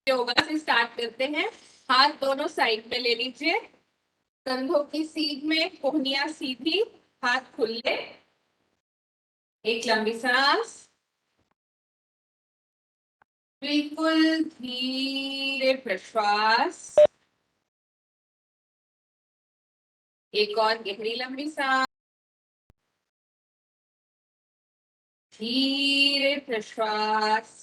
योगा से स्टार्ट करते हैं। हाथ दोनों साइड में ले लीजिए, कंधों की सीध में, कोहनियां सीधी, हाथ खुले। एक लंबी सांस, बिल्कुल धीरे प्रश्वास। एक और गहरी लंबी सांस, धीरे प्रश्वास।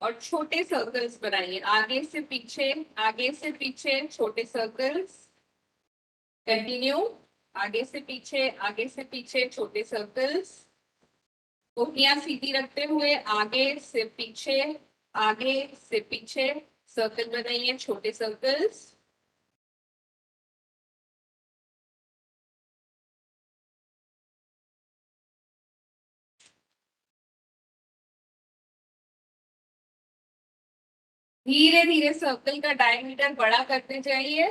और छोटे सर्कल्स बनाइए, आगे से पीछे, आगे से पीछे, छोटे सर्कल्स। कंटिन्यू, आगे से पीछे, आगे से पीछे, छोटे सर्कल्स। कोहनियां सीधी रखते हुए आगे से पीछे, आगे से पीछे सर्कल बनाइए, छोटे सर्कल्स। धीरे धीरे सर्कल का डायमीटर बड़ा करते जाइए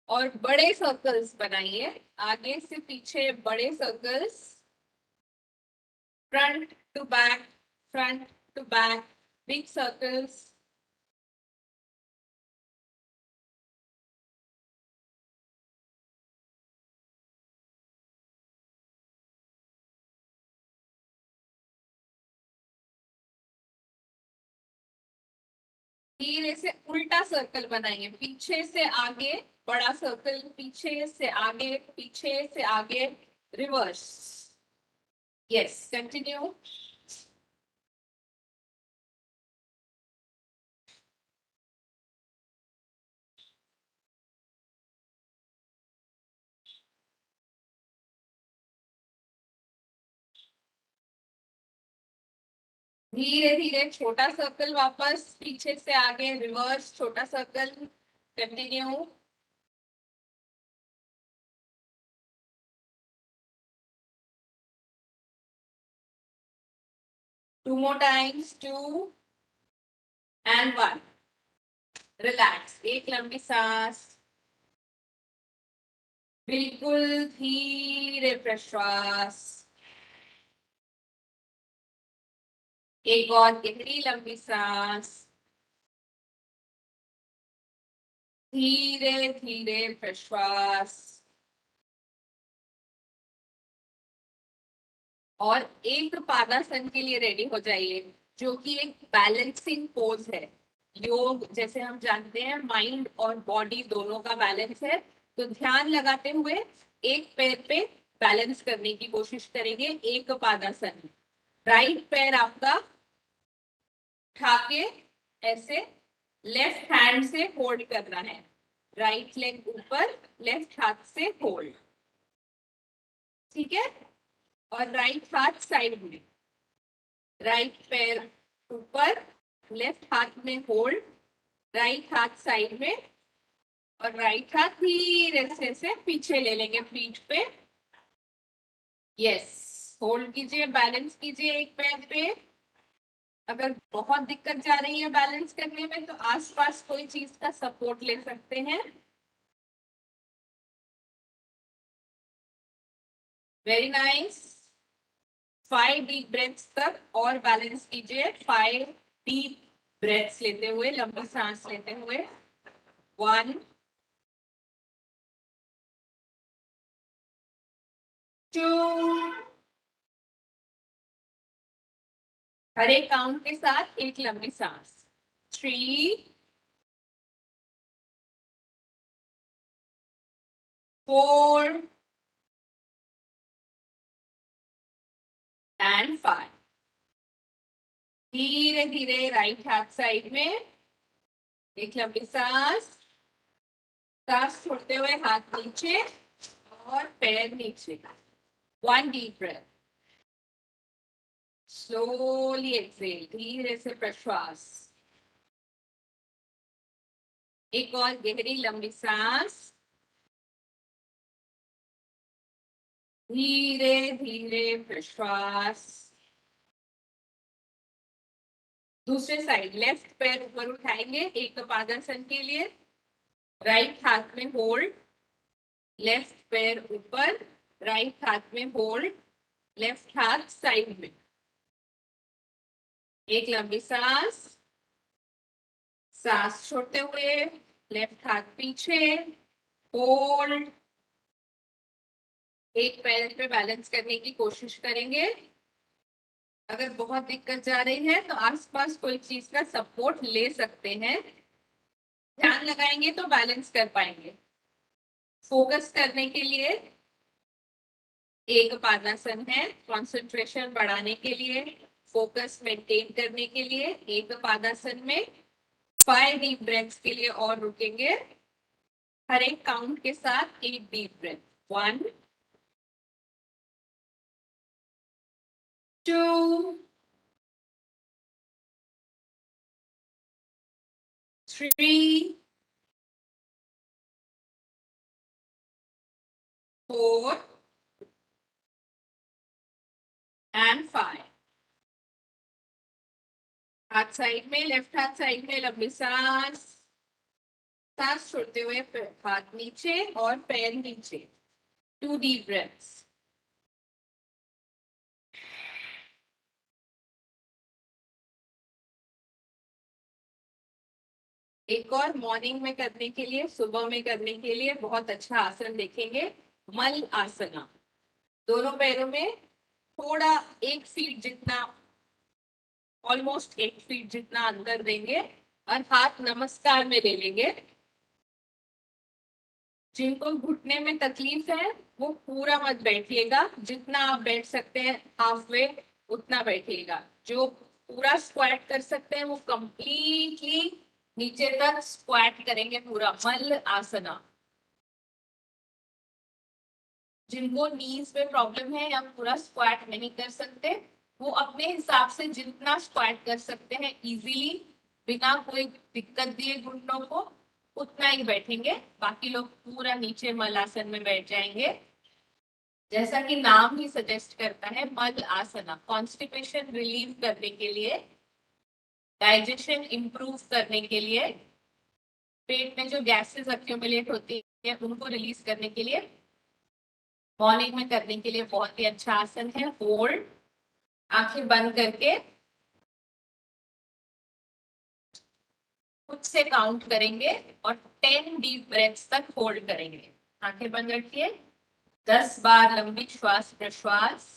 और बड़े सर्कल्स बनाइए, आगे से पीछे बड़े circles. Front to back, front to back, big circles. धीरे से उल्टा सर्कल बनाइए, पीछे से आगे बड़ा सर्कल, पीछे से आगे, पीछे से आगे, रिवर्स। Yes, continue. धीरे धीरे छोटा सर्कल वापस, पीछे से आगे, रिवर्स, छोटा circle. Continue. Two more times, 2 and 1. Relax, एक लंबी सांस, बिल्कुल धीरे प्रश्वास। एक और गहरी लंबी सांस, धीरे धीरे प्रश्वास। और एक पादासन के लिए रेडी हो जाइए, जो कि एक बैलेंसिंग पोज है। योग जैसे हम जानते हैं माइंड और बॉडी दोनों का बैलेंस है, तो ध्यान लगाते हुए एक पैर पे बैलेंस करने की कोशिश करेंगे। एक पादासन, राइट पैर आपका उठा के ऐसे लेफ्ट हैंड से होल्ड करना है, राइट लेग ऊपर, लेफ्ट हाथ से होल्ड, ठीक है। और राइट हाथ साइड में, राइट पैर ऊपर, लेफ्ट हाथ में होल्ड, राइट हाथ साइड में, और राइट हाथ धीरे से पीछे ले लेंगे पीठ पे। यस, होल्ड कीजिए, बैलेंस कीजिए एक पैर पे। अगर बहुत दिक्कत जा रही है बैलेंस करने में तो आसपास कोई चीज का सपोर्ट ले सकते हैं। Very nice. 5 डीप ब्रेथ्स तक और बैलेंस कीजिए। 5 डीप ब्रेथ्स लेते हुए, लंबी सांस लेते हुए। 1, 2, हर एक काउंट के साथ एक लंबी सांस। 3, 4 and 5। धीरे धीरे राइट हाथ साइड में, एक लंबी सांस, सांस छोड़ते हुए हाथ नीचे और पैर नीचे। 1 deep breath, slowly exhale, धीरे से प्रश्वास। एक और गहरी लंबी सांस, धीरे धीरे प्रश्वास। दूसरे साइड, लेफ्ट पैर ऊपर उठाएंगे एक पादासन के लिए, राइट हाथ में होल्ड, लेफ्ट पैर ऊपर, राइट हाथ में होल्ड, लेफ्ट हाथ साइड में। एक लंबी सांस, सांस छोड़ते हुए लेफ्ट हाथ पीछे, होल्ड। एक पैर पे बैलेंस करने की कोशिश करेंगे। अगर बहुत दिक्कत जा रही है तो आसपास कोई चीज का सपोर्ट ले सकते हैं। ध्यान लगाएंगे तो बैलेंस कर पाएंगे। फोकस करने के लिए एक पादासन है, कंसंट्रेशन बढ़ाने के लिए, फोकस मेंटेन करने के लिए एक पादासन में 5 डीप ब्रेथ्स के लिए और रुकेंगे। हर एक काउंट के साथ एक डीप ब्रेथ। 1 2 3 4 and 5। हाथ साइड में, लेफ्ट हाथ साइड में लंबी सांस। सांस छोड़ते हुए हाथ नीचे और पैर नीचे। 2 डीप ब्रेथ्स। एक और मॉर्निंग में करने के लिए, सुबह में करने के लिए बहुत अच्छा आसन देखेंगे, मल आसना। दोनों पैरों में थोड़ा 1 फीट जितना, ऑलमोस्ट 1 फीट जितना अंदर देंगे और हाथ नमस्कार में ले लेंगे। जिनको घुटने में तकलीफ है वो पूरा मत बैठिएगा, जितना आप बैठ सकते हैं हाफ वे उतना बैठिएगा। जो पूरा स्क्वाट कर सकते हैं वो कंप्लीटली नीचे तक स्क्वाट करेंगे, पूरा मल आसना। जिनको नीज में प्रॉब्लम है या पूरा स्क्वाट नहीं कर सकते, वो अपने हिसाब से जितना स्क्वाट कर सकते हैं इजीली, बिना कोई दिक्कत दिए घुटनों को, उतना ही बैठेंगे। बाकी लोग पूरा नीचे मलासन में बैठ जाएंगे। जैसा कि नाम ही सजेस्ट करता है, मल आसना कॉन्स्टिपेशन रिलीव करने के लिए, डाइजेशन इंप्रूव करने के लिए, पेट में जो गैसेस अक्यूमुलेट होती है उनको रिलीज करने के लिए, मॉर्निंग में करने के लिए बहुत ही अच्छा आसन है। होल्ड, आंखें बंद करके खुद से काउंट करेंगे और 10 डीप ब्रेथ्स तक होल्ड करेंगे। आंखें बंद रखिए। 10 बार लंबी श्वास प्रश्वास।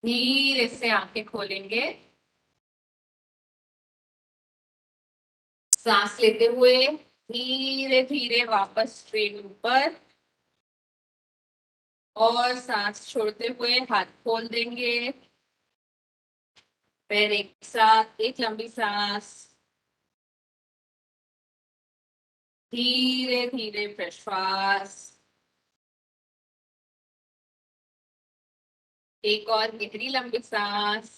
धीरे से आंखें खोलेंगे। सांस लेते हुए धीरे धीरे वापस ट्रेन ऊपर, और सांस छोड़ते हुए हाथ खोल देंगे। पैर एक साथ, एक लंबी सांस। धीरे धीरे प्रश्वास। एक और गहरी लंबी सांस।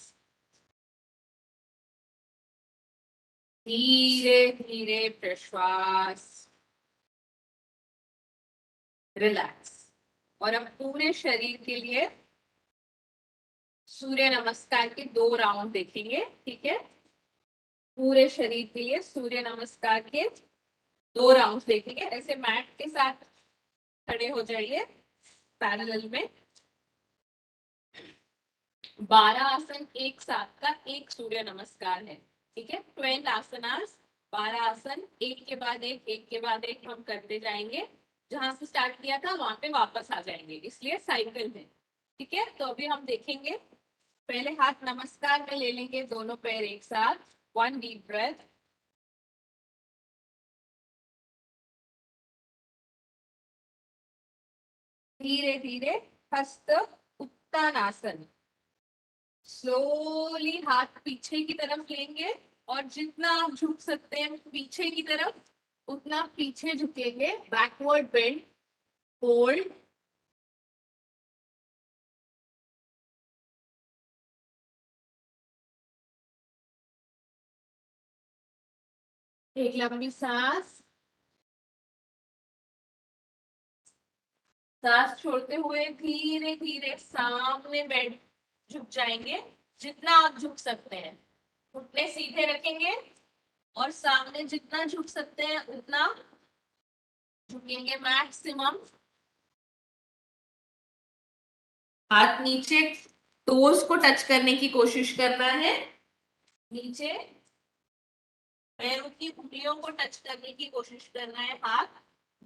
धीरे धीरे प्रश्वास। रिलैक्स। और अब पूरे शरीर के लिए सूर्य नमस्कार के 2 राउंड देखेंगे, ठीक है। पूरे शरीर के लिए सूर्य नमस्कार के 2 राउंड देखेंगे। ऐसे मैट के साथ खड़े हो जाइए पैरेलल में। 12 आसन एक साथ का एक सूर्य नमस्कार है, ठीक है। 12 आसनास, 12 आसन एक के बाद एक के बाद एक हम करते जाएंगे। जहां से स्टार्ट किया था वहां पे वापस आ जाएंगे, इसलिए साइकिल है, ठीक है। तो अभी हम देखेंगे, पहले हाथ नमस्कार में ले लेंगे, दोनों पैर एक साथ। 1 डीप ब्रेथ। धीरे धीरे हस्त उत्तानासन, स्लोली हाथ पीछे की तरफ लेंगे और जितना आप झुक सकते हैं पीछे की तरफ उतना पीछे झुकेंगे, बैकवर्ड बेंड, होल्ड, एक लंबी सांस, सांस छोड़ते हुए धीरे धीरे सामने बेंड झुक जाएंगे, जितना आप झुक सकते हैं घुटने सीधे रखेंगे और सामने जितना झुक सकते हैं उतना झुकेंगे मैक्सिमम। हाथ नीचे, टोज को टच करने की कोशिश करना है, नीचे पैरों की उंगलियों को टच करने की कोशिश करना है, हाथ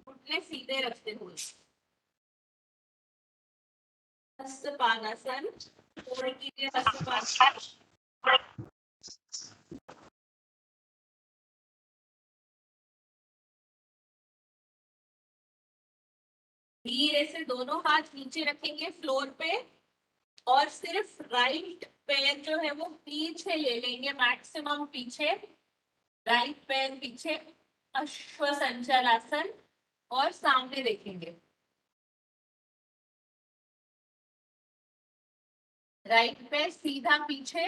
घुटने सीधे रखते हुए। हस्तपादासन, थोड़ी कीजिए हस्तपादासन। धीरे से दोनों हाथ नीचे रखेंगे फ्लोर पे और सिर्फ राइट पैर जो है वो पीछे ले लेंगे, मैक्सिमम पीछे, राइट पैर पीछे, अश्व संचलासन, और सामने देखेंगे, राइट पैर सीधा पीछे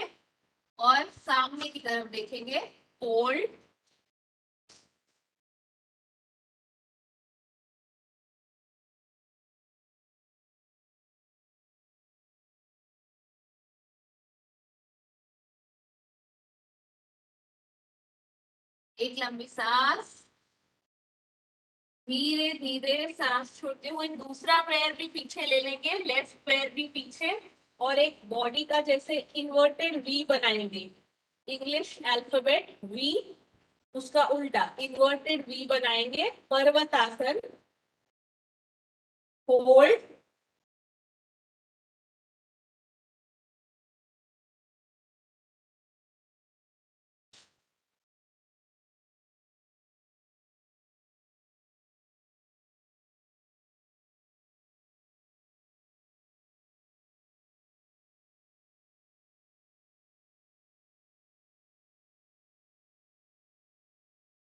और सामने की तरफ देखेंगे, होल्ड, एक लंबी सांस, धीरे धीरे सांस छोड़ते हुए दूसरा पैर भी पीछे ले लेंगे, लेफ्ट पैर भी पीछे, और एक बॉडी का जैसे इन्वर्टेड वी बनाएंगे, इंग्लिश अल्फाबेट वी, उसका उल्टा इन्वर्टेड वी बनाएंगे, पर्वतासन, होल्ड,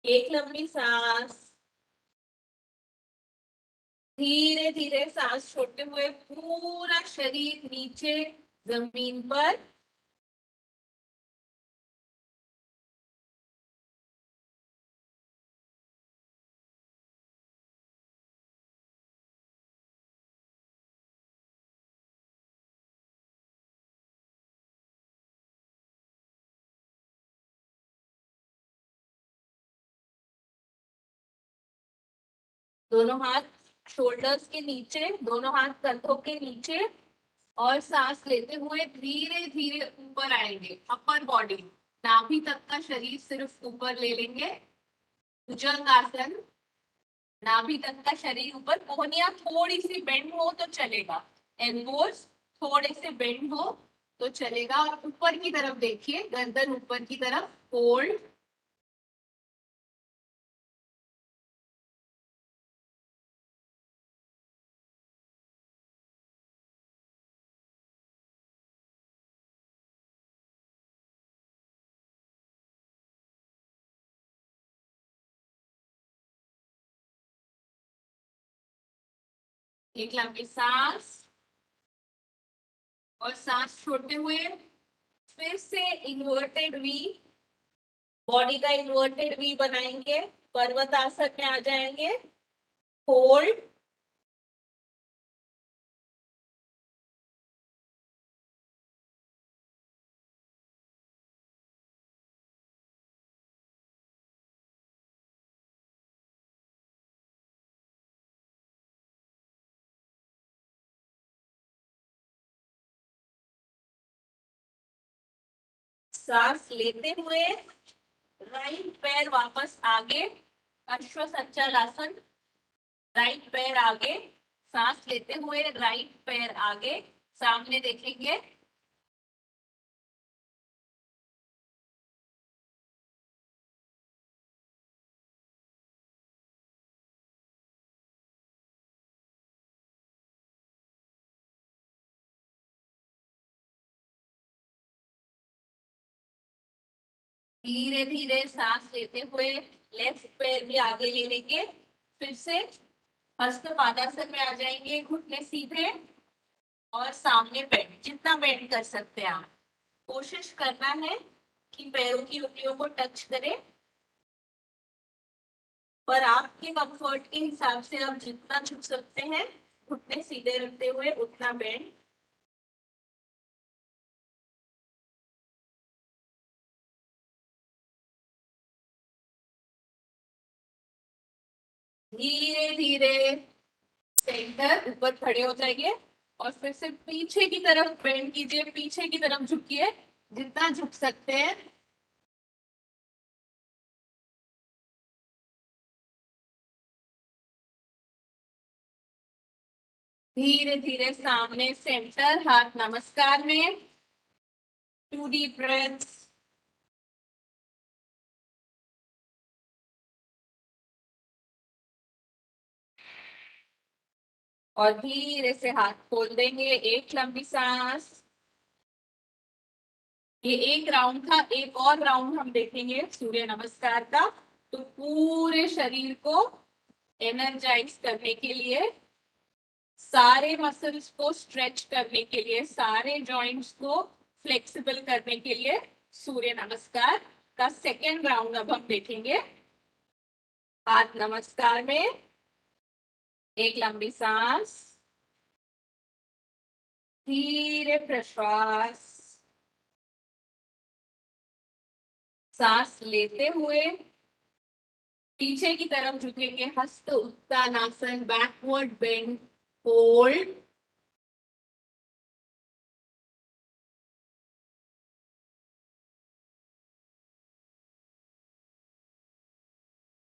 एक लंबी सांस, धीरे धीरे सांस छोड़ते हुए पूरा शरीर नीचे जमीन पर, दोनों हाथ शोल्डर्स के नीचे, दोनों हाथ कंधों के नीचे, और सांस लेते हुए धीरे धीरे ऊपर आएंगे, अपर बॉडी, नाभि तक का शरीर सिर्फ ऊपर ले लेंगे, भुजंगासन, नाभि तक का शरीर ऊपर, कोहनियां थोड़ी सी बेंड हो तो चलेगा, एल्बोज थोड़े से बेंड हो तो चलेगा, और ऊपर की तरफ देखिए, गर्दन ऊपर की तरफ, होल्ड, एक लंबी सांस, और सांस छोड़ते हुए फिर से इन्वर्टेड वी, बॉडी का इन्वर्टेड वी बनाएंगे, पर्वतासन में आ जाएंगे, होल्ड, सांस लेते हुए राइट पैर वापस आगे, अश्व संचलासन, राइट पैर आगे, सांस लेते हुए राइट पैर आगे, सामने देखेंगे, धीरे धीरे सांस लेते हुए लेफ्ट पैर भी आगे ले लेंगे। फिर से हस्त पादासन में आ जाएंगे, घुटने सीधे और सामने बेंड, जितना बेंड कर सकते हैं आप। कोशिश करना है कि पैरों की उंगलियों को टच करें, पर आपके कंफर्ट के हिसाब से आप जितना झुक सकते हैं, घुटने सीधे रखते हुए उतना बेंड। धीरे धीरे सेंटर ऊपर खड़े हो जाइए और फिर से पीछे की तरफ बेंड कीजिए, पीछे की तरफ झुकिए जितना झुक सकते हैं। धीरे धीरे सामने सेंटर, हाथ नमस्कार में। 2 डीप ब्रेथ्स। और धीरे से हाथ खोल देंगे, एक लंबी सांस। ये एक राउंड था, एक और राउंड हम देखेंगे सूर्य नमस्कार का। तो पूरे शरीर को एनर्जाइज करने के लिए, सारे मसल्स को स्ट्रेच करने के लिए, सारे जॉइंट्स को फ्लेक्सिबल करने के लिए सूर्य नमस्कार का सेकेंड राउंड अब हम देखेंगे। हाथ नमस्कार में, एक लंबी सांस, धीरे प्रश्वास। सांस लेते हुए पीछे की तरफ झुकेंगे, हस्त उत्तानासन, बैकवर्ड बेंड, होल्ड।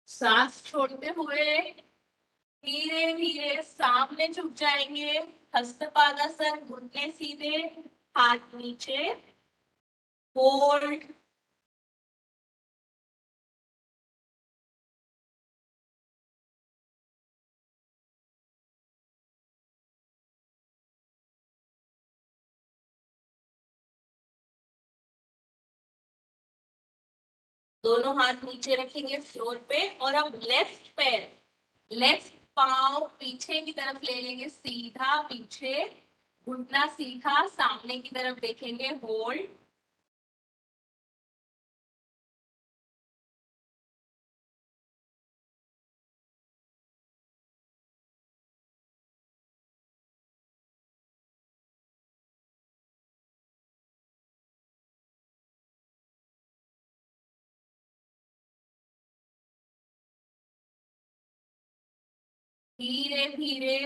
सांस छोड़ते हुए धीरे धीरे सामने झुक जाएंगे, हस्तपादासन, घुटने सीधे, हाथ नीचे, होल्ड। दोनों हाथ नीचे रखेंगे फ्लोर पे और अब लेफ्ट पैर, लेफ्ट पांव पीछे की तरफ ले लेंगे, सीधा पीछे, घुटना सीधा, सामने की तरफ देखेंगे, होल्ड। धीरे धीरे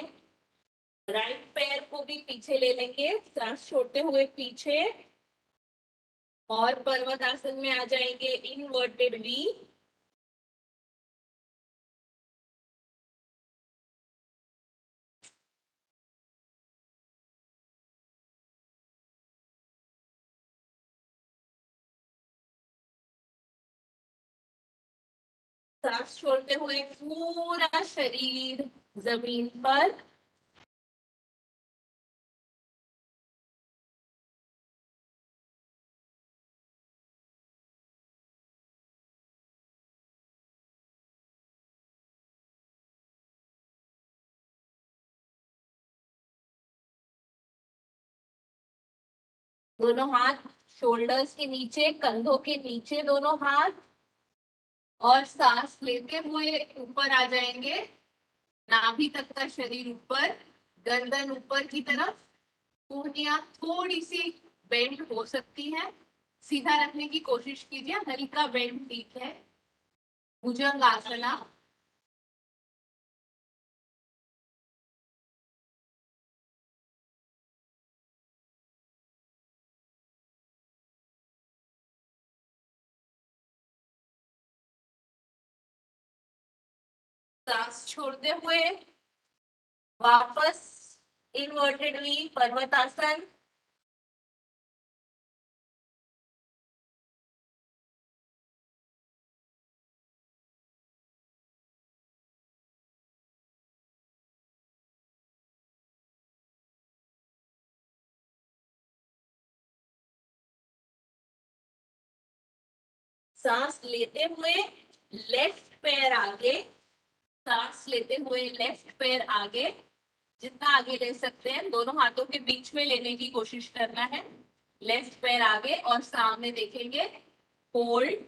राइट पैर को भी पीछे ले लेंगे, सांस छोड़ते हुए पीछे, और पर्वत आसन में आ जाएंगे, इनवर्टेड वी। सांस छोड़ते हुए पूरा शरीर जमीन पर। दोनों हाथ शोल्डर्स के नीचे, कंधों के नीचे दोनों हाथ, और सांस लेते हुए ऊपर आ जाएंगे, नाभि तक का शरीर ऊपर, गर्दन ऊपर की तरफ। टूटियां थोड़ी सी बेंड हो सकती है, सीधा रखने की कोशिश कीजिए, हल्का बेंड ठीक है। भुजंगासना। सांस छोड़ते हुए वापस इनवर्टेड वी, पर्वतासन। सांस लेते हुए लेफ्ट पैर आगे, सांस लेते हुए लेफ्ट पैर आगे, जितना आगे ले सकते हैं दोनों हाथों के बीच में लेने की कोशिश करना है। लेफ्ट पैर आगे और सामने देखेंगे, होल्ड,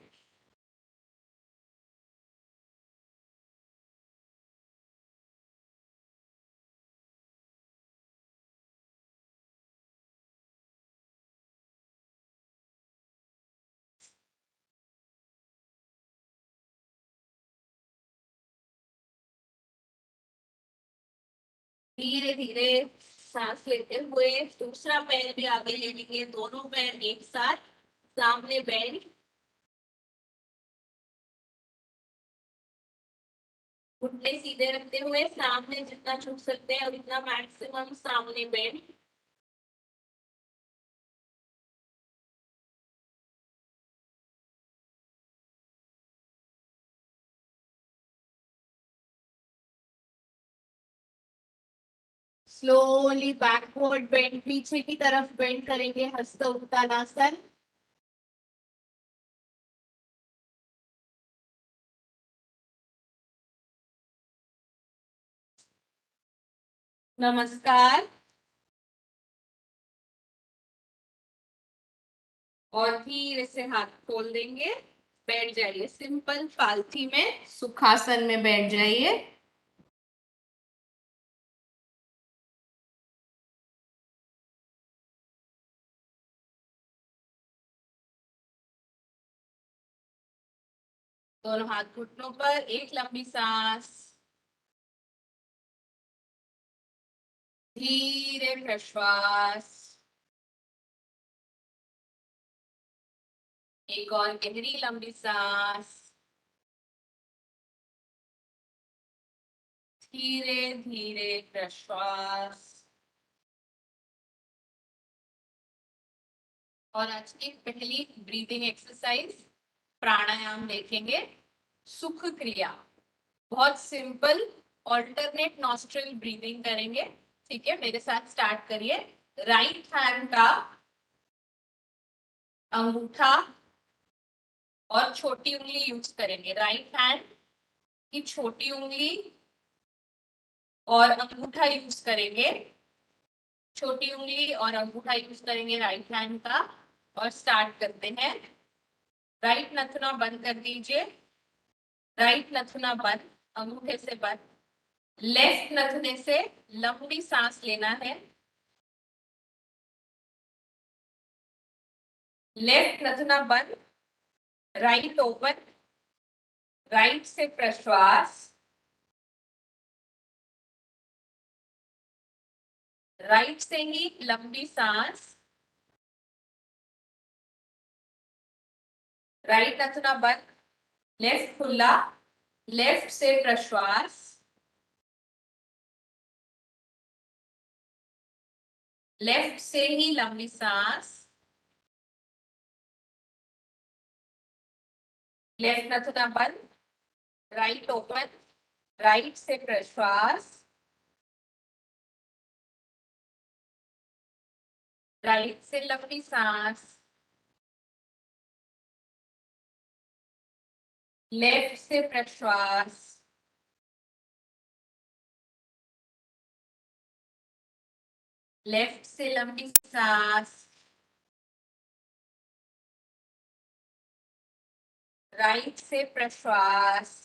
धीरे धीरे सांस लेते हुए दूसरा पैर भी आगे ले लेंगे, दोनों पैर एक साथ सामने बेंड, घुटने सीधे रखते हुए सामने जितना झुक सकते हैं उतना मैक्सिमम सामने बेंड। स्लोली बैकवर्ड बेंड, पीछे की तरफ बेंड करेंगे, हस्त उत्तानासन। नमस्कार। और धीरे से हाथ खोल देंगे, बैठ जाइए सिंपल पालथी में, सुखासन में बैठ जाइए। दोनों हाथ घुटनों पर, एक लंबी सांस, धीरे प्रश्वास, एक और गहरी लंबी सांस, धीरे धीरे प्रश्वास। और आज की पहली ब्रीदिंग एक्सरसाइज प्राणायाम देखेंगे, सुख क्रिया, बहुत सिंपल, ऑल्टरनेट नॉस्ट्रल ब्रीदिंग करेंगे। ठीक है, मेरे साथ स्टार्ट करिए। राइट हैंड का अंगूठा और छोटी उंगली यूज करेंगे, राइट हैंड की छोटी उंगली और अंगूठा यूज करेंगे, छोटी उंगली और अंगूठा यूज करेंगे राइट हैंड का। और स्टार्ट करते हैं। राइट नथुना बंद कर दीजिए, राइट नथुना बंद, अंगूठे से बंद। लेफ्ट नथुने से लंबी सांस लेना है, लेफ्ट नथुना बंद, राइट ओपन, राइट से प्रश्वास, राइट से ही लंबी सांस, राइट नथुना बंद, लेफ्ट खुला, लेफ्ट से प्रश्वास, लेफ्ट से ही लंबी सांस, लेफ्ट नथुना बंद, राइट ओपन, राइट से प्रश्वास, राइट से लंबी सांस, लेफ्ट से प्रश्वास, लेफ्ट से लंबी सांस, राइट से प्रश्वास,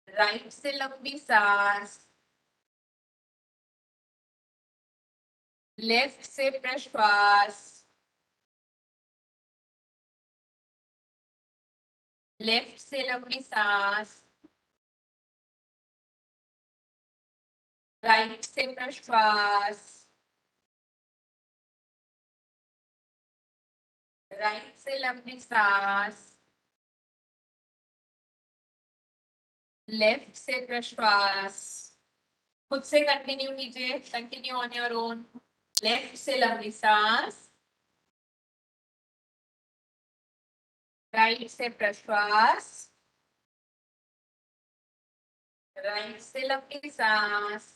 राइट से लंबी सांस, लेफ्ट से प्रश्वास, लेफ्ट से लंबी सांस, राइट से प्रश्वास, राइट से लंबी सांस, लेफ्ट से प्रश्वास। खुद से कंटिन्यू कीजिए, continue on your own. Left से लंबी सांस, राइट से प्रश्वास, राइट से लंबी सांस,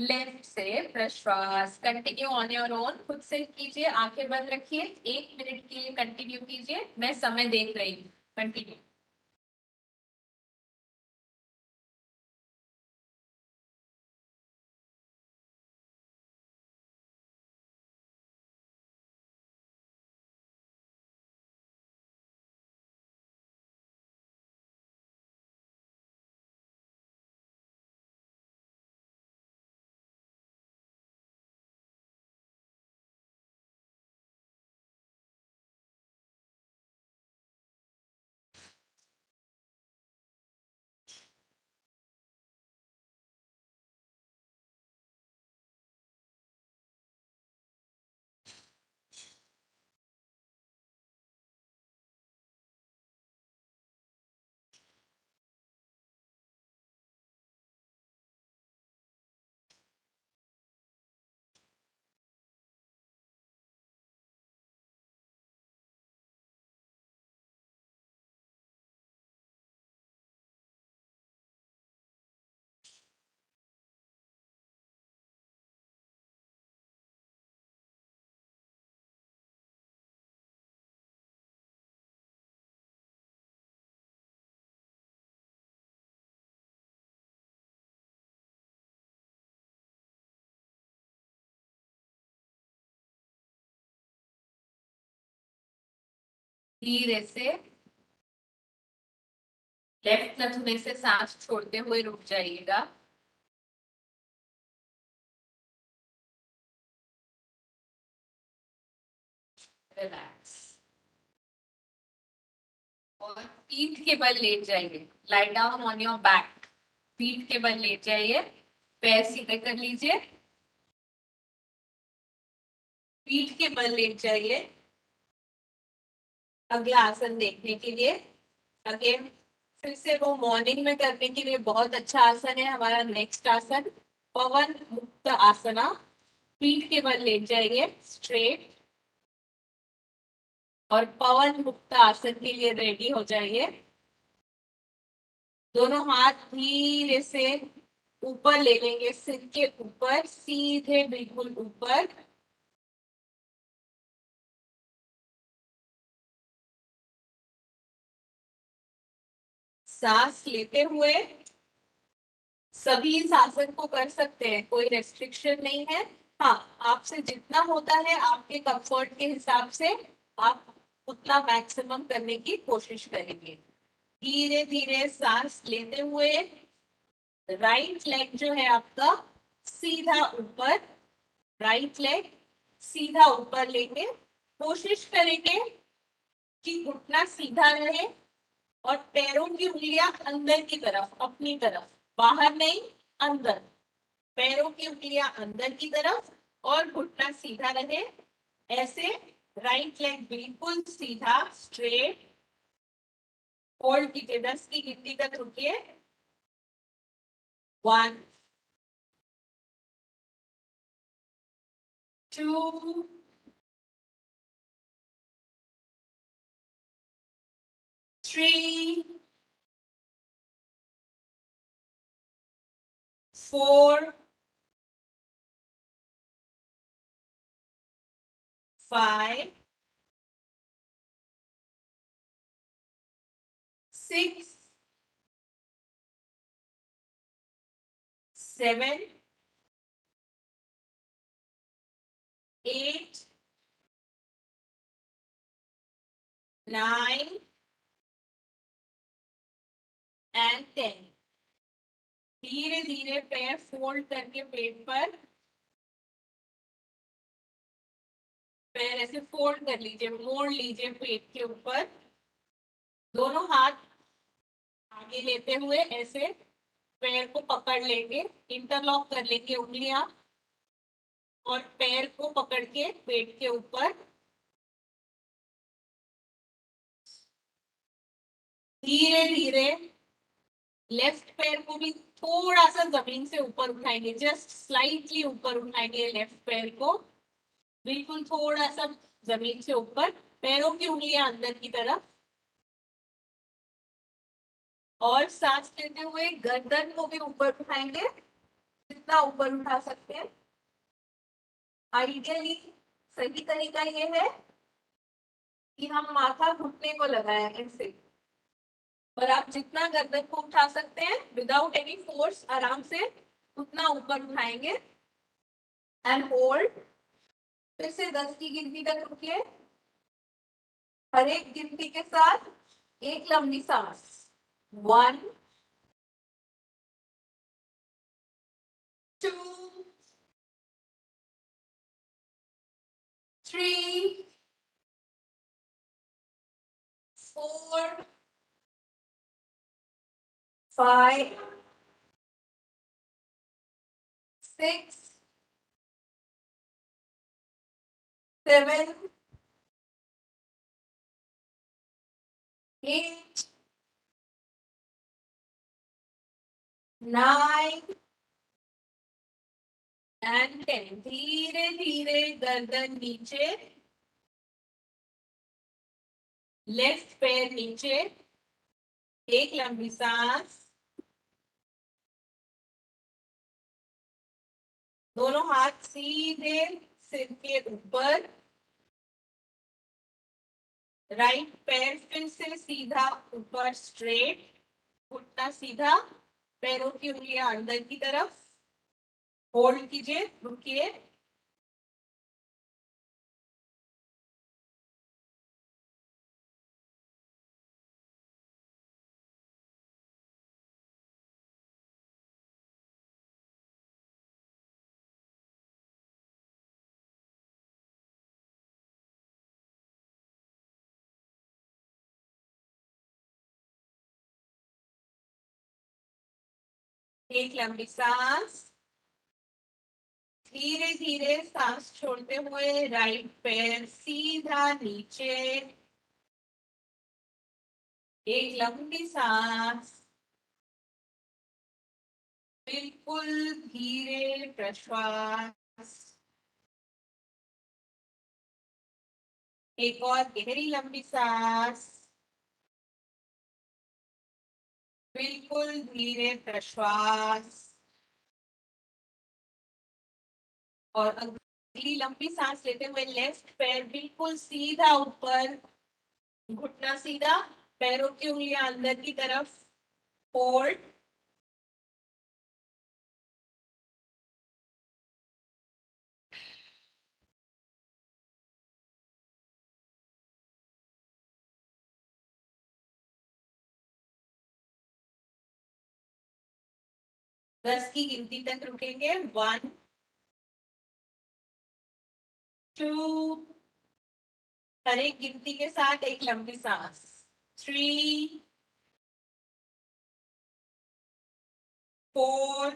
लेफ्ट से प्रश्वास कंटिन्यू ऑन योर ओन, खुद से कीजिए, आंखें बंद रखिए, 1 मिनट के लिए कंटिन्यू कीजिए, मैं समय देख रही हूँ, कंटिन्यू। धीरे से लेफ्ट नथुने से सांस छोड़ते हुए रुक जाइएगा। रिलैक्स और पीठ के बल लेट जाइए, lie down on your back, पीठ के बल लेट जाइए, पैर सीधे कर लीजिए, पीठ के बल लेट जाइए। अगला आसन देखने के लिए अगेन फिर से वो मॉर्निंग में करने के लिए बहुत अच्छा आसन है हमारा नेक्स्ट आसन, पवन मुक्त आसना। पीठ के बल लेट जाइए स्ट्रेट और पवन मुक्त आसन के लिए रेडी हो जाइए। दोनों हाथ धीरे से ऊपर ले लेंगे, सिर के ऊपर, सीधे बिल्कुल ऊपर। सांस लेते हुए सभी इस आसन को कर सकते हैं, कोई रेस्ट्रिक्शन नहीं है। हाँ, आपसे जितना होता है आपके कंफर्ट के हिसाब से आप उतना मैक्सिमम करने की कोशिश करेंगे। धीरे धीरे सांस लेते हुए राइट लेग जो है आपका सीधा ऊपर, राइट लेग सीधा ऊपर लेंगे, कोशिश करेंगे कि घुटना सीधा रहे और पैरों की उंगलियां अंदर की तरफ, अपनी तरफ, बाहर नहीं, अंदर। पैरों की उंगलियां अंदर की तरफ और घुटना सीधा रहे, ऐसे। राइट लेग बिल्कुल सीधा स्ट्रेट, होल्ड कीजिए, 10 की गिनती तक रुकिए। 1 2 3 4 5 6 7 8 9 एंड 10। धीरे धीरे पैर फोल्ड करके पेट पर, पैर ऐसे फोल्ड कर लीजिए, मोड़ लीजिए पेट के ऊपर। दोनों हाथ आगे लेते हुए ऐसे पैर को पकड़ लेंगे, इंटरलॉक कर लेंगे उंगलियां और पैर को पकड़ के पेट के ऊपर धीरे धीरे लेफ्ट पैर को भी थोड़ा सा जमीन से ऊपर उठाएंगे, जस्ट स्लाइटली ऊपर उठाएंगे लेफ्ट पैर को, बिल्कुल थोड़ा सा जमीन से ऊपर, पैरों की उंगलियां अंदर की तरफ। और सांस लेते हुए गर्दन को भी ऊपर उठाएंगे, जितना जितना ऊपर उठा सकते हैं। आइडियली सही तरीका ये है कि हम माथा घुटने को लगाएं ऐसे, और आप जितना गर्दन को उठा सकते हैं विदाउट एनी फोर्स आराम से उतना ऊपर उठाएंगे एंड होल्ड। फिर से 10 की गिनती तक रुकिए। हर एक गिनती के साथ एक लंबी सांस। 1 2 3 4 5 6 7 8 9 एंड 10। धीरे धीरे गर्दन नीचे, लेफ्ट पैर नीचे, एक लंबी सांस। दोनों हाथ सीधे सिर के ऊपर, राइट पैर फिर से सीधा ऊपर स्ट्रेट, घुटना सीधा, पैरों की उंगलियां अंदर की तरफ। होल्ड कीजिए, रुकिए। एक लंबी सांस। धीरे धीरे सांस छोड़ते हुए राइट पैर सीधा नीचे, एक लंबी सांस। बिल्कुल धीरे प्रश्वास। एक और गहरी लंबी सांस। बिल्कुल धीरे प्रश्वास। और अगली लंबी सांस लेते हुए लेफ्ट पैर बिल्कुल सीधा ऊपर, घुटना सीधा, पैरों की उंगलियां अंदर की तरफ। होल्ड। दस की गिनती तक रुकेंगे। 1 2, हर एक गिनती के साथ एक लंबी सांस। 3 4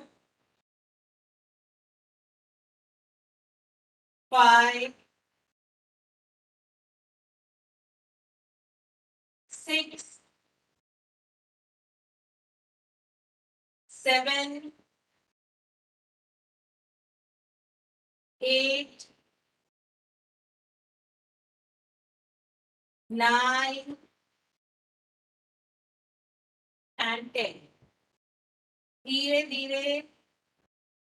5 6 7 8 9 एंड 10। धीरे धीरे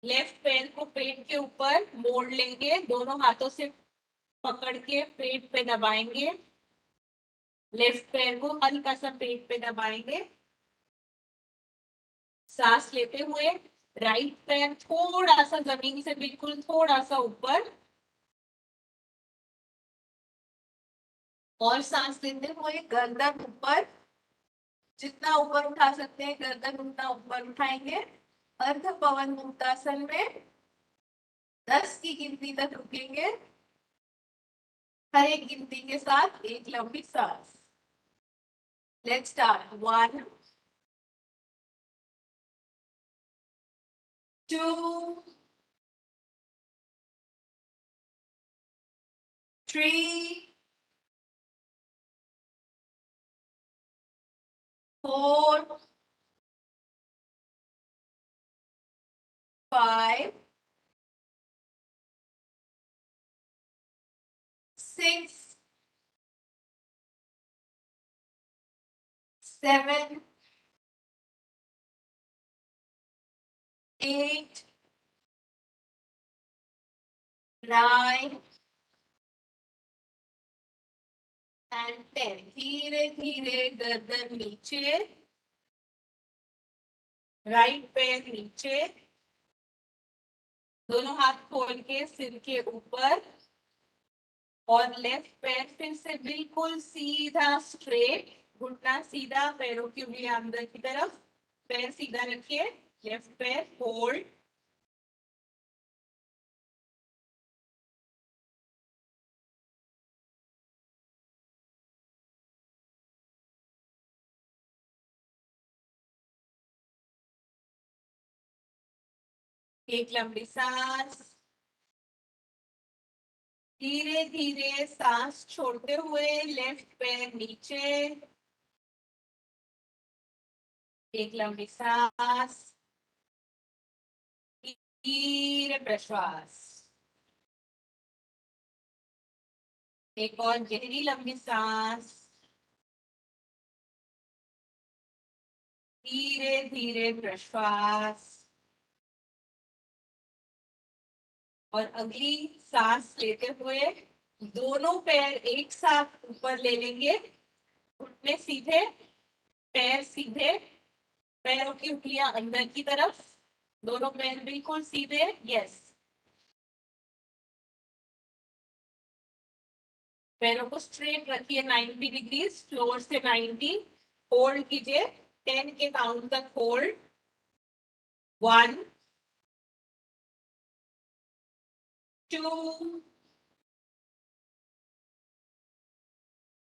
लेफ्ट पैर को पेट के ऊपर मोड़ लेंगे, दोनों हाथों से पकड़ के पेट पे दबाएंगे। लेफ्ट पैर को हल्का सा पेट पे दबाएंगे। सांस लेते हुए राइट पैर थोड़ा सा जमीन से बिल्कुल थोड़ा सा ऊपर, और सांस लेते हुए गर्दन ऊपर, जितना ऊपर उठा सकते हैं गर्दन उतना ऊपर उठाएंगे। अर्ध पवन मुक्तासन में 10 की गिनती तक रुकेंगे। हर एक गिनती के साथ एक लंबी सांस। Let's start. 1 2 3 4 5 6 7 8 9 and 10। धीरे धीरे गर्दन नीचे, राइट पैर नीचे, दोनों हाथ खोल के सिर के ऊपर, और लेफ्ट पैर फिर से बिल्कुल सीधा स्ट्रेट, घुटना सीधा, पैरों की उंगलियां अंदर की तरफ, पैर सीधा रखिए, लेफ्ट पैर होल्ड, एक लंबी सांस, धीरे धीरे सांस छोड़ते हुए लेफ्ट पैर नीचे, एक लंबी सांस, धीरे प्रश्वास, एक और गहरी लंबी सांस, धीरे धीरे प्रश्वास, और अगली सांस लेते हुए दोनों पैर एक साथ ऊपर ले लेंगे, घुटने सीधे, पैर सीधे, पैरों की उंगलियां अंदर की तरफ, दोनों पैर बिल्कुल सीधे, यस, पैरों को स्ट्रेट रखिए 90 डिग्री, फ्लोर से 90, होल्ड कीजिए 10 के काउंट तक, होल्ड, 1 2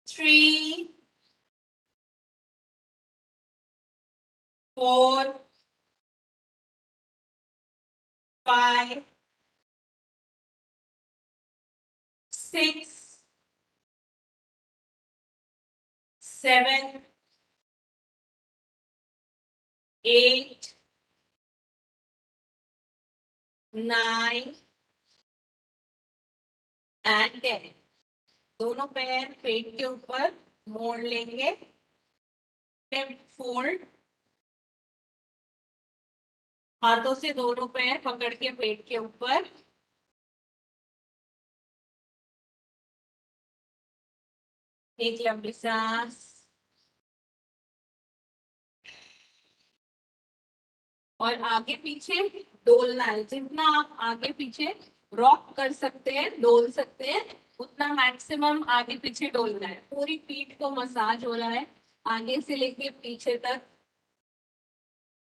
3 4 5 6 7 8 9 and 10। दोनों पैर पेट के ऊपर मोड़ लेंगे, फोल्ड, हाथों से दोनों पैर पकड़ के पेट के ऊपर, एक लंबी सांस, और आगे पीछे डोलना है, जितना आप आगे पीछे रॉक कर सकते हैं, डोल सकते हैं, उतना मैक्सिमम आगे पीछे डोलना है, पूरी पीठ को मसाज हो रहा है, आगे से लेके पीछे तक,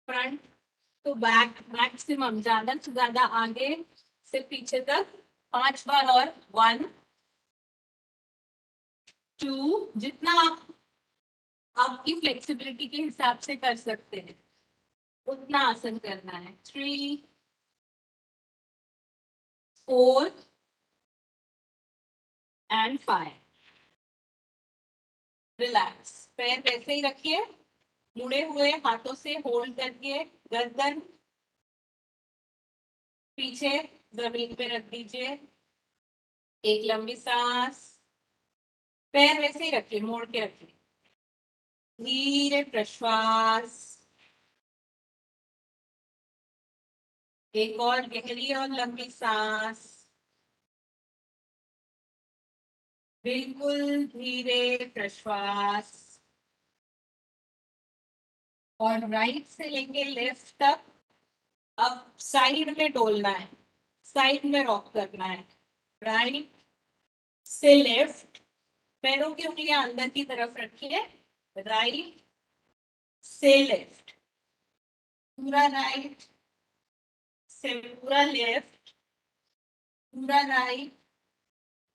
फ्रंट टू बैक, मैक्सिमम ज्यादा से ज्यादा आगे से पीछे तक 5 बार, और 1 2, जितना आप आपकी फ्लेक्सिबिलिटी के हिसाब से कर सकते हैं उतना आसन करना है, 3 4 and 5। रिलैक्स, पैर वैसे ही रखिए, मुड़े हुए हाथों से होल्ड करके गर्दन पीछे जमीन पे रख दीजिए, एक लंबी सांस, पैर वैसे ही रखिए, मोड़ के रखिए, धीरे प्रश्वास, एक और गहरी और लंबी सांस, बिल्कुल धीरे प्रश्वास, और राइट से लेके लेफ्ट तक अब साइड में डोलना है, साइड में रॉक करना है, राइट से लेफ्ट, पैरों की उंगलियां अंदर की तरफ रखिए, राइट से लेफ्ट, पूरा राइट से पूरा लेफ्ट, पूरा राइट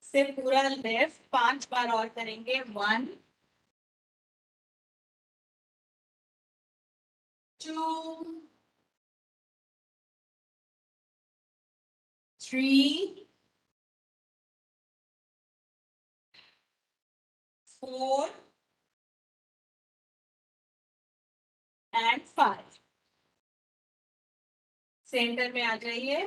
से पूरा लेफ्ट, 5 बार और करेंगे, 1 2 3 4 and 5। सेंटर में आ जाइए।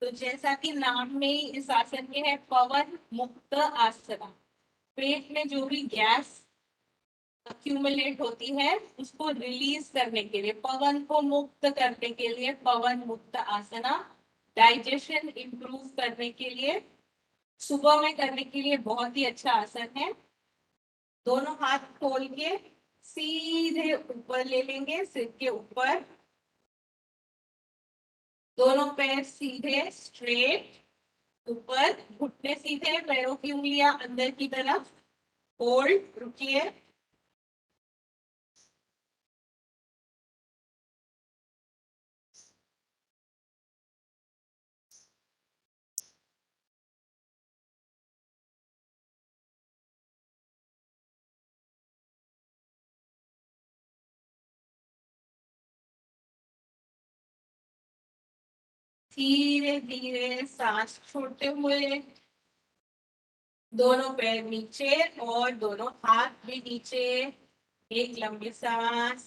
तो जैसा कि नाम में ही इस आसन के है, पवन मुक्त आसन, पेट में जो भी गैस अक्यूमुलेट होती है उसको रिलीज करने के लिए, पवन को मुक्त करने के लिए पवन मुक्त आसना डाइजेशन इंप्रूव करने के लिए, सुबह में करने के लिए बहुत ही अच्छा आसन है। दोनों हाथ खोल के सीधे ऊपर ले लेंगे, सिर के ऊपर। दोनों पैर सीधे स्ट्रेट ऊपर, घुटने सीधे, पैरों की उंगलियां अंदर की तरफ। होल्ड, रुकिए। धीरे धीरे सांस छोड़ते हुए दोनों पैर नीचे और दोनों हाथ भी नीचे। एक लंबी सांस,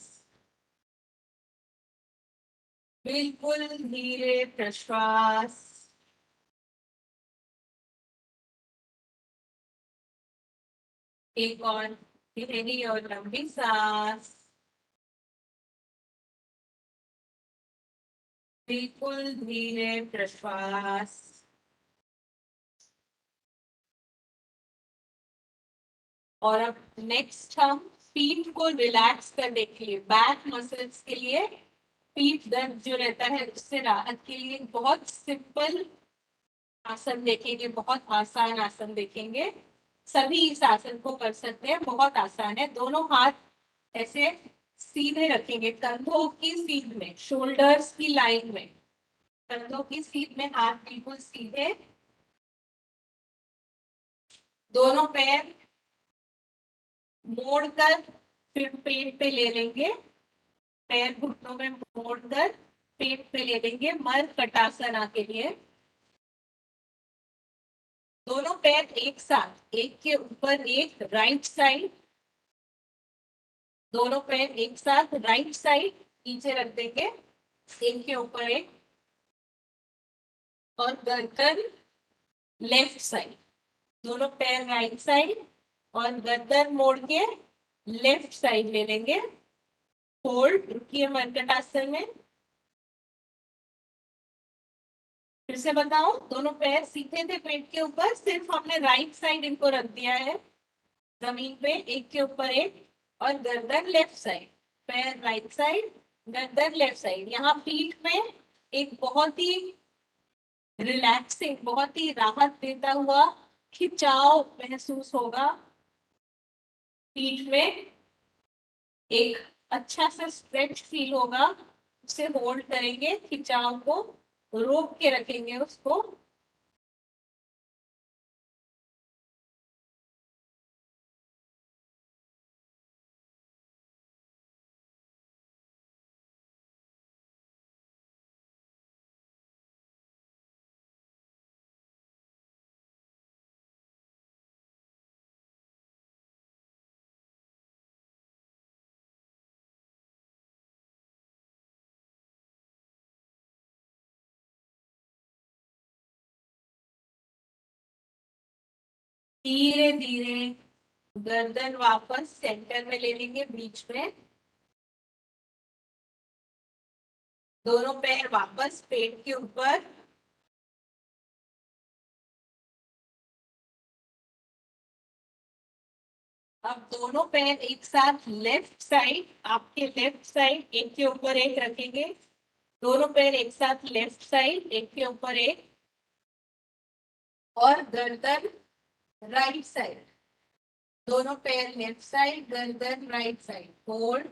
बिल्कुल धीरे प्रश्वास। एक और गहरी और लंबी सांस, बिल्कुल धीरे प्रश्वास। और अब नेक्स्ट हम पीठ को रिलैक्स करने के लिए, बैक मसल्स के लिए, पीठ दर्द जो रहता है उससे राहत के लिए बहुत सिंपल आसन देखेंगे, बहुत आसान आसन देखेंगे। सभी इस आसन को कर सकते हैं, बहुत आसान है। दोनों हाथ ऐसे सीधे रखेंगे, कंधों की सीध में, शोल्डर्स की लाइन में, कंधों की सीध में हाथ बिल्कुल सीधे। दोनों पैर मोड़कर फिर पेट पे ले लेंगे, पैर घुटनों में मोड़कर पेट पे ले लेंगे, मर्कटासना के लिए। दोनों पैर एक साथ, एक के ऊपर एक, राइट साइड। दोनों पैर एक साथ राइट साइड नीचे रख देंगे, एक के ऊपर एक। और गर्दन लेफ्ट साइड, दोनों पैर राइट साइड और गर्दन मोड़ के लेफ्ट साइड ले लेंगे। होल्ड, रुकिए मर्कटासन में। फिर से बताओ, दोनों पैर सीधे थे पेट के ऊपर, सिर्फ हमने राइट साइड इनको रख दिया है जमीन पे, एक के ऊपर एक। और गर्दन लेफ्ट साइड, पैर राइट साइड, गर्दन लेफ्ट साइड। यहाँ पीठ में एक बहुत ही रिलैक्सिंग, बहुत ही राहत देता हुआ खिंचाव महसूस होगा। पीठ में एक अच्छा सा स्ट्रेच फील होगा, उसे होल्ड करेंगे, खिंचाव को रोक के रखेंगे उसको। धीरे धीरे गर्दन वापस सेंटर में ले लेंगे, बीच में। दोनों पैर वापस पेट के ऊपर। अब दोनों पैर एक साथ लेफ्ट साइड, आपके लेफ्ट साइड एक के ऊपर एक रखेंगे। दोनों पैर एक साथ लेफ्ट साइड, एक के ऊपर एक। और गर्दन राइट साइड, दोनों पैर लेफ्ट साइड, गर्दन राइट साइड। होल्ड।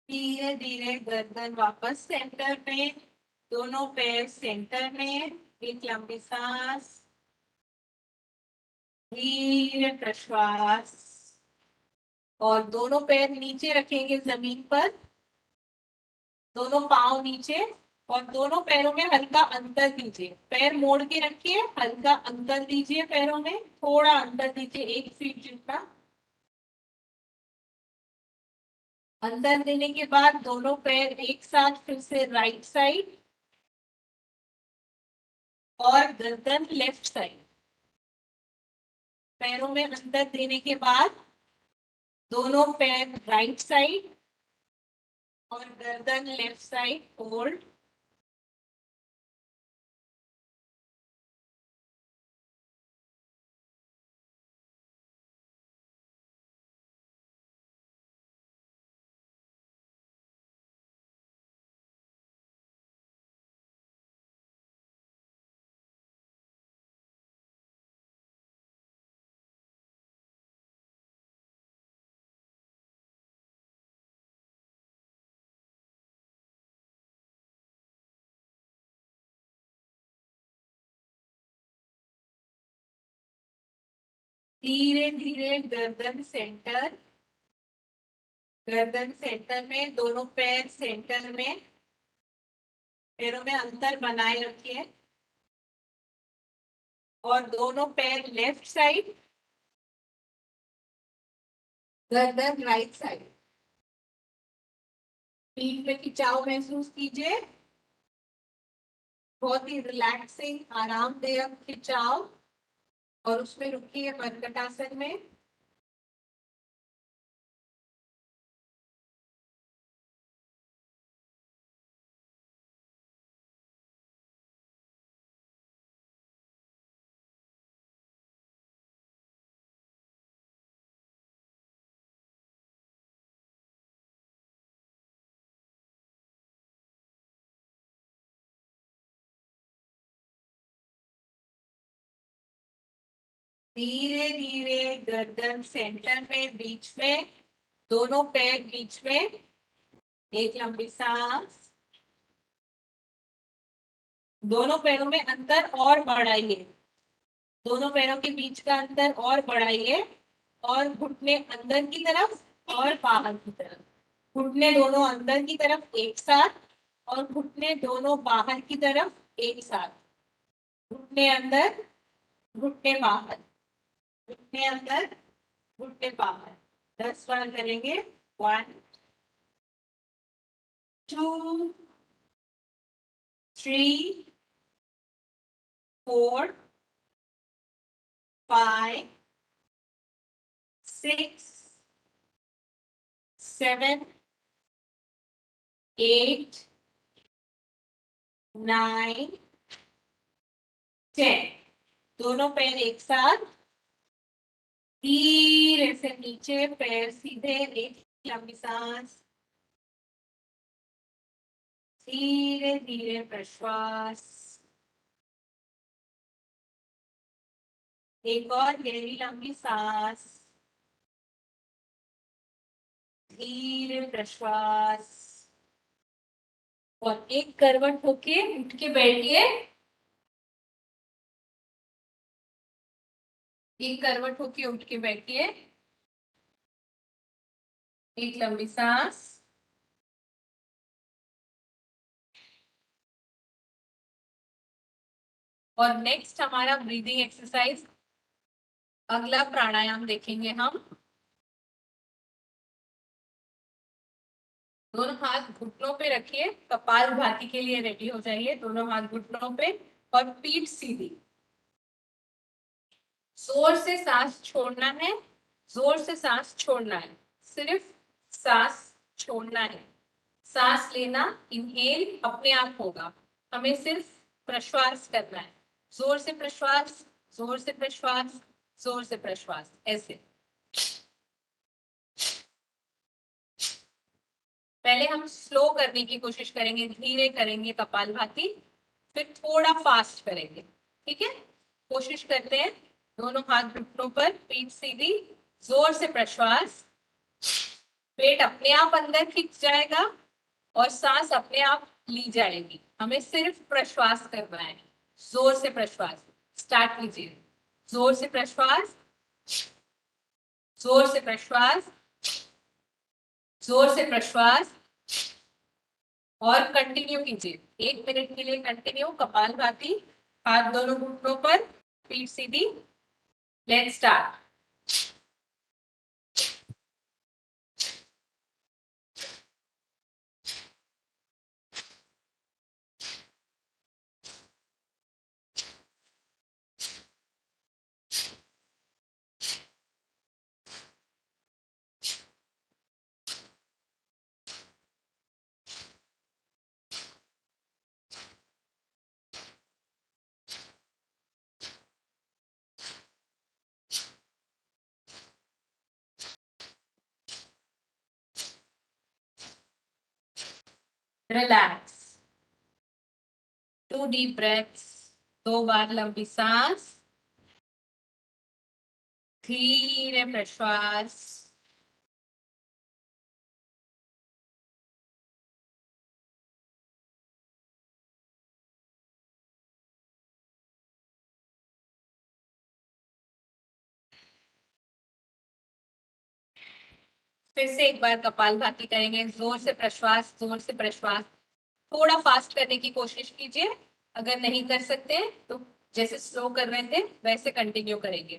धीरे धीरे गर्दन वापस सेंटर में, दोनों पैर सेंटर में, एक लंबी सांस, धीरे प्रश्वास, और दोनों पैर नीचे रखेंगे जमीन पर, दोनों पांव नीचे, और दोनों पैरों में हल्का अंतर दीजिए, पैर मोड़ के रखिए, हल्का अंतर दीजिए, पैरों में थोड़ा अंतर दीजिए, 1 फीट जितना। अंतर देने के बाद दोनों पैर एक साथ फिर से राइट साइड और गर्दन लेफ्ट साइड। पैरों में अंतर देने के बाद दोनों पैर राइट साइड और गर्दन लेफ्ट साइड होल्ड। धीरे धीरे गर्दन सेंटर, गर्दन सेंटर में, दोनों पैर सेंटर में, पैरों में अंतर बनाए रखिए, और दोनों पैर लेफ्ट साइड, गर्दन राइट साइड। पीठ में खिंचाव महसूस कीजिए, बहुत ही रिलैक्सिंग आरामदायक खिंचाव, और उसमें रुकिए मर्कटासन में। धीरे धीरे गर्दन सेंटर में, बीच में, दोनों पैर बीच में, एक लंबी सांस, दोनों पैरों में अंतर और बढ़ाइए, दोनों पैरों के बीच का अंतर और बढ़ाइए, और घुटने अंदर की तरफ और बाहर की तरफ, घुटने दोनों अंदर की तरफ एक साथ और घुटने दोनों बाहर की तरफ एक साथ, घुटने अंदर, घुटने बाहर, घुटने अंदर, घुटने बाहर। 10 बार करेंगे। 1 2 3 4 5 6 7 8 9 10। दोनों पैर एक साथ, धीरे से नीचे, पैर सीधे, एक लंबी सांस, धीरे धीरे प्रश्वास, एक और गहरी लंबी सांस, धीरे प्रश्वास, और एक करवट होके उठ के बैठिए, एक करवट होके उठ के बैठिए, एक लंबी सांस, और नेक्स्ट हमारा ब्रीदिंग एक्सरसाइज, अगला प्राणायाम देखेंगे हम। दोनों हाथ घुटनों पे रखिए, कपाल भाती के लिए रेडी हो जाइए, दोनों हाथ घुटनों पे और पीठ सीधी। जोर से सांस छोड़ना है, जोर से सांस छोड़ना है, सिर्फ सांस छोड़ना है। सांस लेना, इनहेल अपने आप होगा, हमें सिर्फ प्रश्वास करना है। जोर से प्रश्वास, जोर से प्रश्वास, जोर से प्रश्वास, ऐसे। पहले हम स्लो करने की कोशिश करेंगे, धीरे करेंगे कपालभाति, फिर थोड़ा फास्ट करेंगे, ठीक है। कोशिश करते हैं। दोनों हाथ घुटनों पर, पीठ सीधी, जोर से प्रश्वास, पेट अपने आप अंदर खिंच जाएगा और सांस अपने आप ली जाएगी। हमें सिर्फ प्रश्वास करना है, जोर से प्रश्वास। स्टार्ट कीजिए। जोर से प्रश्वास, जोर से प्रश्वास, जोर से प्रश्वास, और कंटिन्यू कीजिए 1 मिनट के लिए। कंटिन्यू कपालभाति, हाथ दोनों घुटनों पर, पीठ सीधी। Let's start. Relax. 2 deep breaths. 2 बार लंबी सांस, धीरे प्रश्वास। फिर से एक बार कपालभाति करेंगे। जोर से प्रश्वास, जोर से प्रश्वास। थोड़ा फास्ट करने की कोशिश कीजिए। अगर नहीं कर सकते तो जैसे स्लो कर रहे थे वैसे कंटिन्यू करेंगे।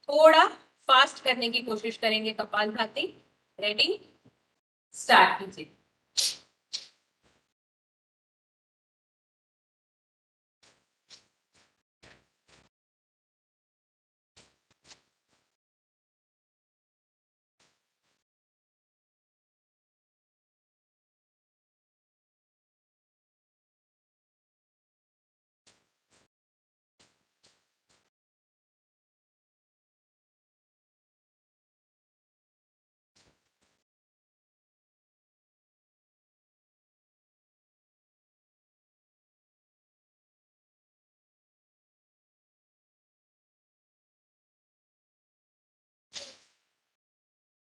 थोड़ा फास्ट करने की कोशिश करेंगे कपालभाति। रेडी, स्टार्ट कीजिए।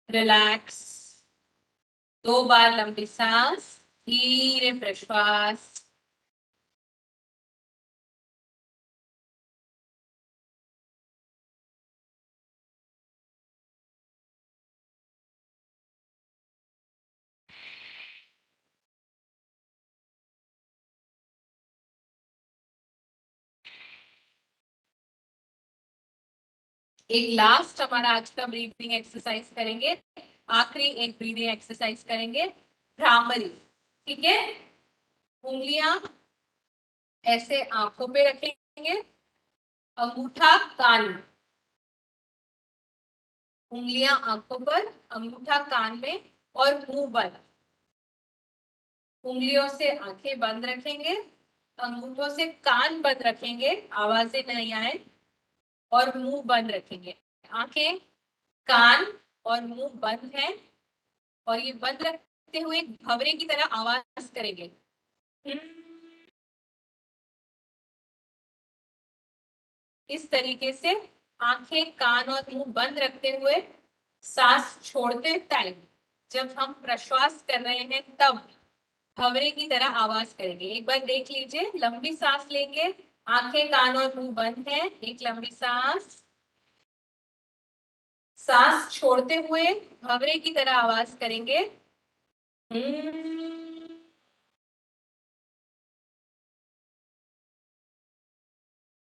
रिलैक्स। 2 बार लंबी सांस, धीरे प्रश्वास। एक लास्ट हमारा आज का ब्रीदिंग एक्सरसाइज करेंगे। आखिरी एक ब्रीदिंग एक्सरसाइज करेंगे, भ्रामरी। ठीक है, उंगलियां ऐसे आंखों पे रखेंगे, अंगूठा कान, उंगलियां आंखों पर, अंगूठा कान में, और मुंह बंद। उंगलियों से आंखें बंद रखेंगे, अंगूठों से कान बंद रखेंगे, आवाजें नहीं आए, और मुंह बंद रखेंगे। आंखें, कान और मुंह बंद है, और ये बंद रखते हुए भंवरे की तरह आवाज करेंगे। इस तरीके से आंखें, कान और मुंह बंद रखते हुए सांस छोड़ते टाइम, जब हम प्रश्वास कर रहे हैं तब भंवरे की तरह आवाज करेंगे। एक बार देख लीजिए, लंबी सांस लेंगे, आंखें, कान और मुंह बंद है, एक लंबी सांस। सांस छोड़ते हुए भंवरे की तरह आवाज करेंगे।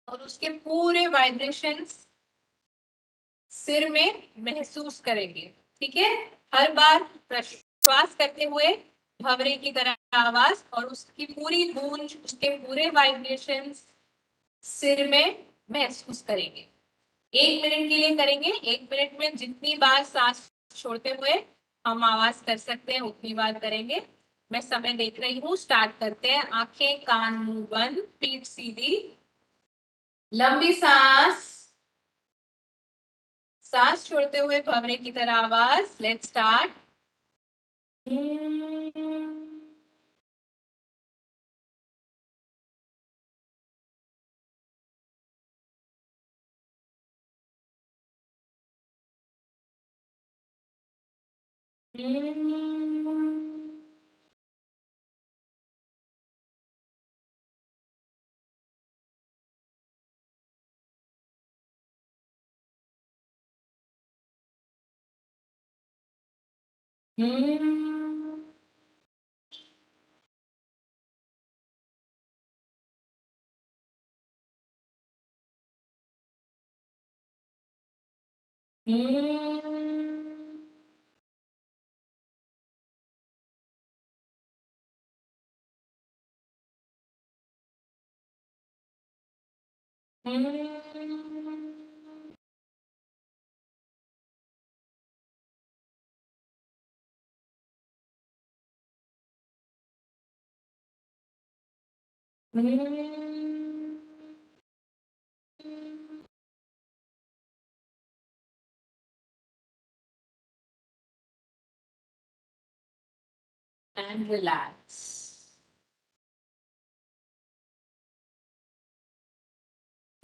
और उसके पूरे वाइब्रेशंस सिर में महसूस करेंगे। ठीक है, हर बार प्रश्वास करते हुए भंवरे की तरह आवाज, और उसकी पूरी गूंज, उसके पूरे वाइब्रेशंस सिर में महसूस करेंगे। 1 मिनट के लिए करेंगे। 1 मिनट में जितनी बार सांस छोड़ते हुए हम आवाज कर सकते हैं उतनी बार करेंगे। मैं समय देख रही हूँ, स्टार्ट करते हैं। आंखें, कान, मुंह बंद, पीठ सीधी, लंबी सांस। सांस छोड़ते हुए भंवरे की तरह आवाज। Let's start. And relax.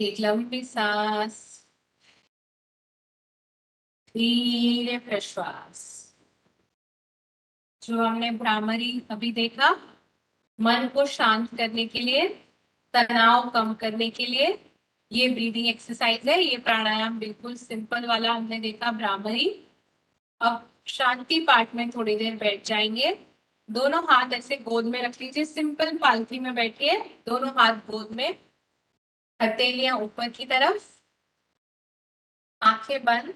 एक लंबी सांस, धीरे प्रश्वास। जो हमने भ्रामरी अभी देखा, मन को शांत करने के लिए, तनाव कम करने के लिए ये ब्रीदिंग एक्सरसाइज है। ये प्राणायाम बिल्कुल सिंपल वाला हमने देखा भ्रामरी। अब शांति पाठ में थोड़ी देर बैठ जाएंगे। दोनों हाथ ऐसे गोद में रख लीजिए, सिंपल पालथी में बैठिए, दोनों हाथ गोद में, हथेलियां ऊपर की तरफ, आंखें बंद,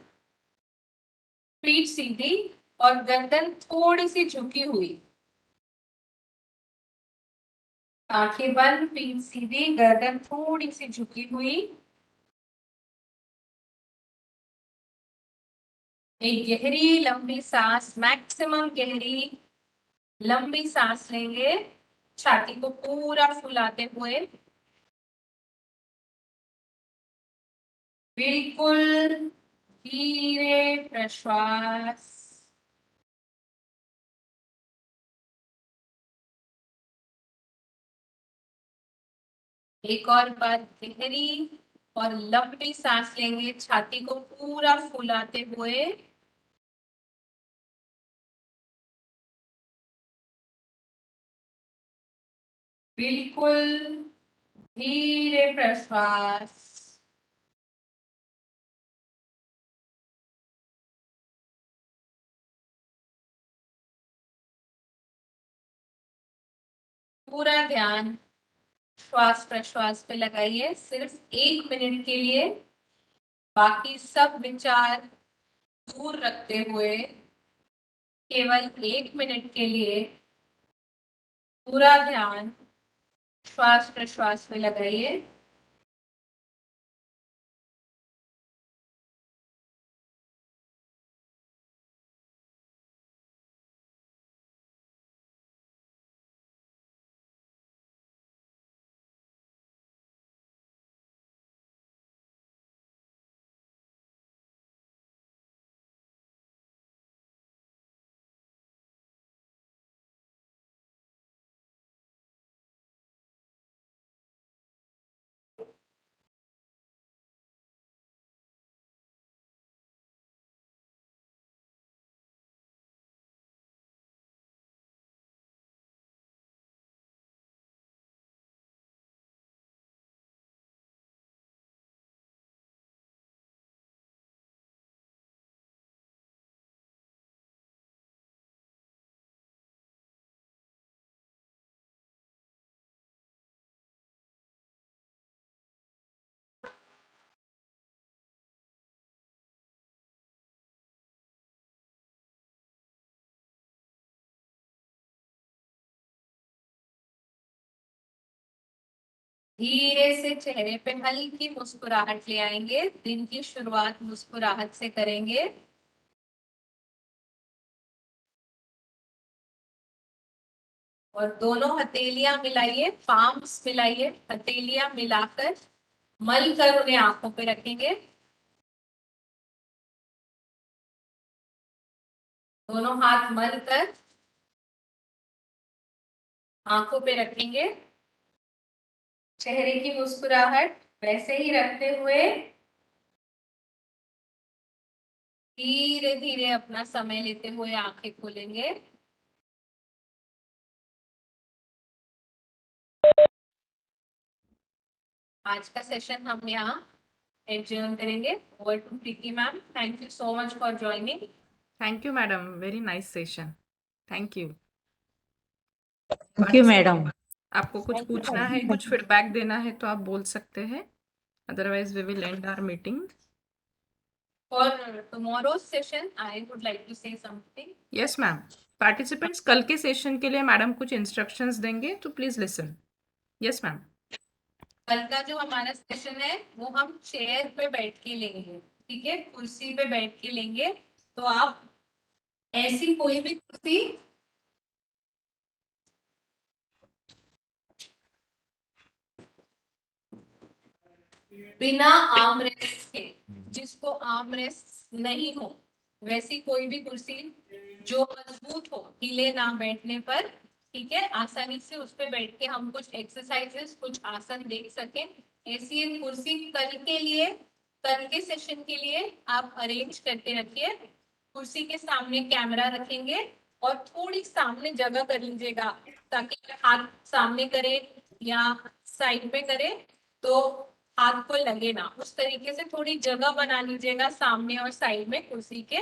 पीठ सीधी और गर्दन थोड़ी सी झुकी हुई। आंखें बंद, पीठ सीधी, गर्दन थोड़ी सी झुकी हुई। एक गहरी लंबी सांस, मैक्सिमम गहरी लंबी सांस लेंगे, छाती को पूरा फुलाते हुए। बिल्कुल धीरे प्रश्वास। एक और बार गहरी और लंबी सांस लेंगे, छाती को पूरा फुलाते हुए। बिल्कुल धीरे प्रश्वास। पूरा ध्यान श्वास प्रश्वास पे लगाइए, सिर्फ 1 मिनट के लिए। बाकी सब विचार दूर रखते हुए केवल 1 मिनट के लिए पूरा ध्यान श्वास प्रश्वास में लगाइए। धीरे से चेहरे पे हल्की मुस्कुराहट ले आएंगे। दिन की शुरुआत मुस्कुराहट से करेंगे। और दोनों हथेलियां मिलाइए, पाम्स मिलाइए, हथेलियां मिलाकर मल कर उन्हें आंखों पे रखेंगे। दोनों हाथ मल कर आंखों पे रखेंगे। चेहरे की मुस्कुराहट वैसे ही रखते हुए धीरे धीरे अपना समय लेते हुए आंखें खोलेंगे। आज का सेशन हम यहाँ एडजर्न करेंगे। Over to Preeti ma'am, thank you so much for joining. Thank you madam, very nice session. Thank you. Thank you madam. आपको कुछ पूछना है, कुछ फीडबैक देना है तो आप बोल सकते हैं, otherwise we will end our meeting. For tomorrow's session, I would like to say something. Yes ma'am, participants कल के सेशन के लिए मैडम कुछ इंस्ट्रक्शंस देंगे तो प्लीज लिसन। Yes ma'am. कल का जो हमारा सेशन है वो हम चेयर पे बैठ के लेंगे, ठीक है, कुर्सी पे बैठ के लेंगे। तो आप ऐसी कोई भी कुर्सी बिना आर्म रेस्ट के, जिसको आर्म रेस्ट नहीं हो, वैसी कोई भी कुर्सी जो मजबूत हो, हिले ना बैठने पर, ठीक है, आसानी से उस पे बैठ के हम कुछ एक्सरसाइजेस, कुछ आसन देख सकें, ऐसी एक कुर्सी कल के लिए, कल के सेशन के लिए आप अरेंज करके रखिए। कुर्सी के सामने कैमरा रखेंगे और थोड़ी सामने जगह कर लीजिएगा, ताकि हाथ सामने करे या साइड में करे तो हाथ को लगे ना, उस तरीके से थोड़ी जगह बना लीजिएगा सामने और साइड में कुर्सी के।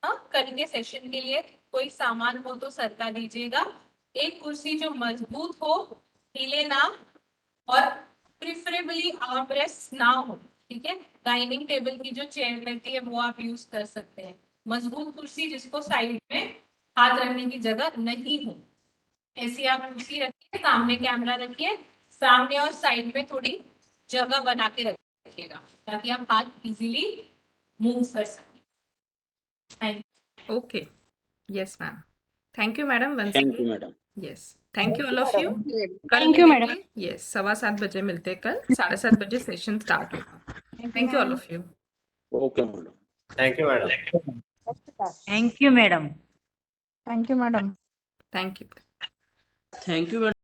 हाँ, कल के सेशन के लिए कोई सामान हो तो सरका दीजिएगा। एक कुर्सी जो मजबूत हो, हिले ना, और प्रिफरेबली आर्म रेस्ट ना हो, ठीक है। डाइनिंग टेबल की जो चेयर रहती है वो आप यूज कर सकते हैं। मजबूत कुर्सी जिसको साइड में हाथ रखने की जगह नहीं हो, ऐसी आप कुर्सी रखिए, सामने कैमरा रखिए, सामने और साइड में थोड़ी जगह बना के रखिएगा ताकि आप हाथ इजीली मूव कर सकें। Thank okay, yes ma'am. Thank you madam once thank you again. Madam. Yes, thank you all of you. कल Thank you, madam. मिलेंगे। यस, 7:15 बजे मिलते हैं कल, 7:30 बजे सेशन स्टार्ट होगा। Thank you all of you. Okay madam. Thank you, madam. Thank you, madam. Thank you, madam. Thank you. Thank you madam.